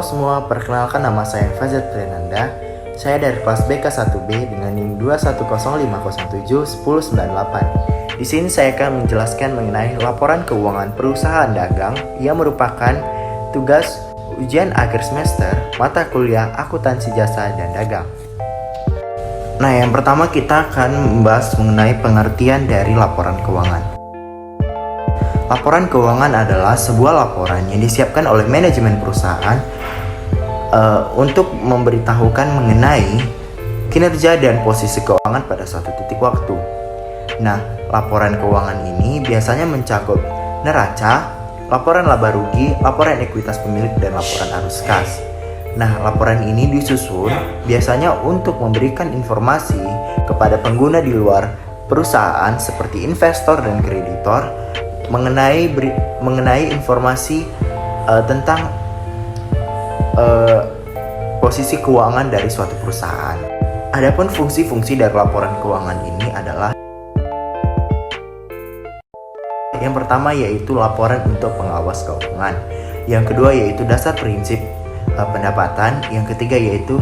Halo semua, perkenalkan nama saya Fazat Prenanda. Saya dari kelas BK1B dengan NIM 21050710198. Di sini saya akan menjelaskan mengenai laporan keuangan perusahaan dagang yang merupakan tugas ujian akhir semester mata kuliah akuntansi jasa dan dagang. Nah, yang pertama kita akan membahas mengenai pengertian dari laporan keuangan. Laporan keuangan adalah sebuah laporan yang disiapkan oleh manajemen perusahaan untuk memberitahukan mengenai kinerja dan posisi keuangan pada suatu titik waktu. Nah, laporan keuangan ini biasanya mencakup neraca, laporan laba rugi, laporan ekuitas pemilik, dan laporan arus kas. Nah, laporan ini disusun biasanya untuk memberikan informasi kepada pengguna di luar perusahaan seperti investor dan kreditor mengenai informasi tentang posisi keuangan dari suatu perusahaan. Adapun fungsi-fungsi dari laporan keuangan ini adalah yang pertama yaitu laporan untuk pengawas keuangan, yang kedua yaitu dasar prinsip pendapatan, yang ketiga yaitu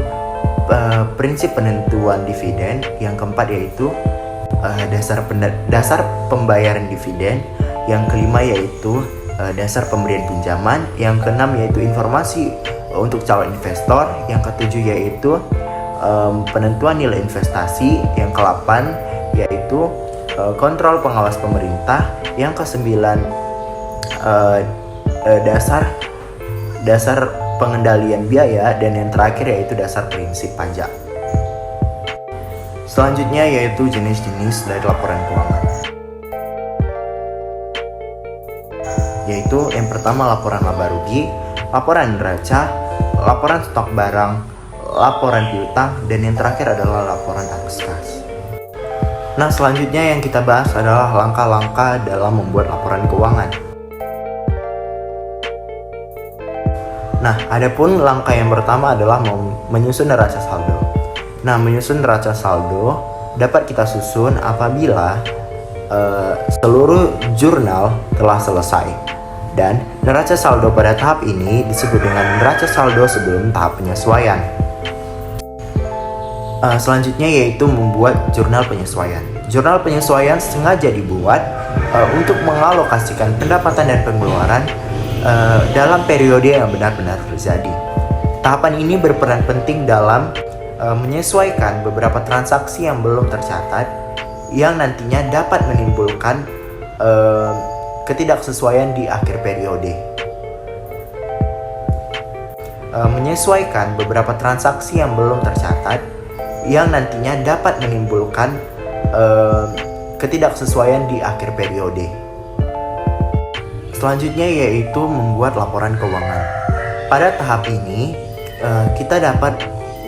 prinsip penentuan dividen, yang keempat yaitu dasar pembayaran dividen, yang kelima yaitu dasar pemberian pinjaman, yang keenam yaitu informasi untuk calon investor, yang ketujuh yaitu penentuan nilai investasi, yang ke-8 yaitu kontrol pengawas pemerintah, yang ke-9 dasar pengendalian biaya, dan yang terakhir yaitu dasar prinsip pajak. Selanjutnya yaitu jenis-jenis dari laporan keuangan, yaitu yang pertama laporan laba rugi, laporan neraca, laporan stok barang, laporan piutang, dan yang terakhir adalah laporan arus kas. Nah, selanjutnya yang kita bahas adalah langkah-langkah dalam membuat laporan keuangan. Nah, adapun langkah yang pertama adalah menyusun neraca saldo. Nah, menyusun neraca saldo dapat kita susun apabila seluruh jurnal telah selesai. Dan neraca saldo pada tahap ini disebut dengan neraca saldo sebelum tahap penyesuaian. Selanjutnya yaitu membuat jurnal penyesuaian. Jurnal penyesuaian sengaja dibuat untuk mengalokasikan pendapatan dan pengeluaran dalam periode yang benar-benar terjadi. Tahapan ini berperan penting dalam menyesuaikan beberapa transaksi yang belum tercatat yang nantinya dapat menimbulkan ketidaksesuaian di akhir periode. Menyesuaikan beberapa transaksi yang belum tercatat yang nantinya dapat menimbulkan ketidaksesuaian di akhir periode. Selanjutnya yaitu membuat laporan keuangan. Pada tahap ini kita dapat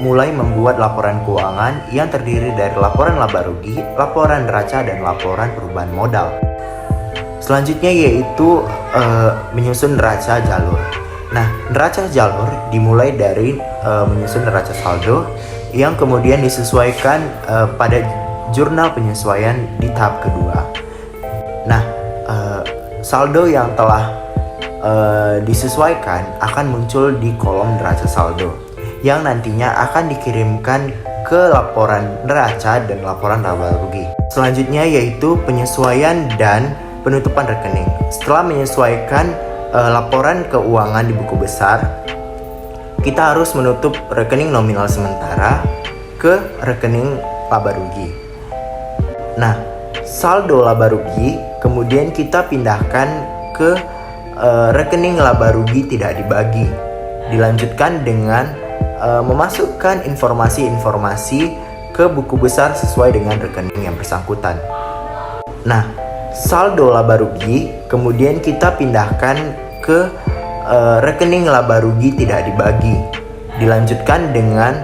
mulai membuat laporan keuangan yang terdiri dari laporan laba rugi, laporan neraca, dan laporan perubahan modal. Selanjutnya yaitu menyusun neraca jalur. Nah, neraca jalur dimulai dari menyusun neraca saldo yang kemudian disesuaikan pada jurnal penyesuaian di tahap kedua. Nah, saldo yang telah disesuaikan akan muncul di kolom neraca saldo yang nantinya akan dikirimkan ke laporan neraca dan laporan laba rugi. Selanjutnya yaitu penyesuaian dan penutupan rekening. Setelah menyesuaikan laporan keuangan di buku besar, kita harus menutup rekening nominal sementara ke rekening laba rugi. Nah, saldo laba rugi kemudian kita pindahkan ke rekening laba rugi tidak dibagi. Dilanjutkan dengan memasukkan informasi-informasi ke buku besar sesuai dengan rekening yang bersangkutan. Nah, saldo laba rugi kemudian kita pindahkan ke rekening laba rugi tidak dibagi. Dilanjutkan dengan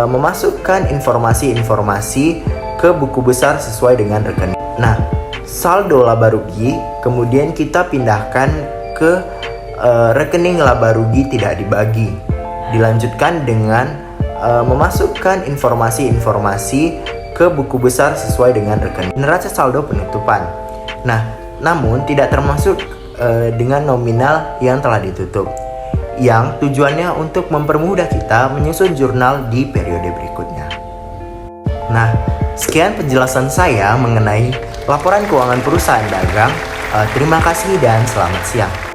memasukkan informasi-informasi ke buku besar sesuai dengan rekening. Nah, saldo laba rugi kemudian kita pindahkan ke rekening laba rugi tidak dibagi. Dilanjutkan dengan memasukkan informasi-informasi ke buku besar sesuai dengan rekening. Neraca saldo penutupan. Nah, namun tidak termasuk dengan nominal yang telah ditutup. yang tujuannya untuk mempermudah kita menyusun jurnal di periode berikutnya. Nah, sekian penjelasan saya mengenai laporan keuangan perusahaan dagang. Terima kasih dan selamat siang.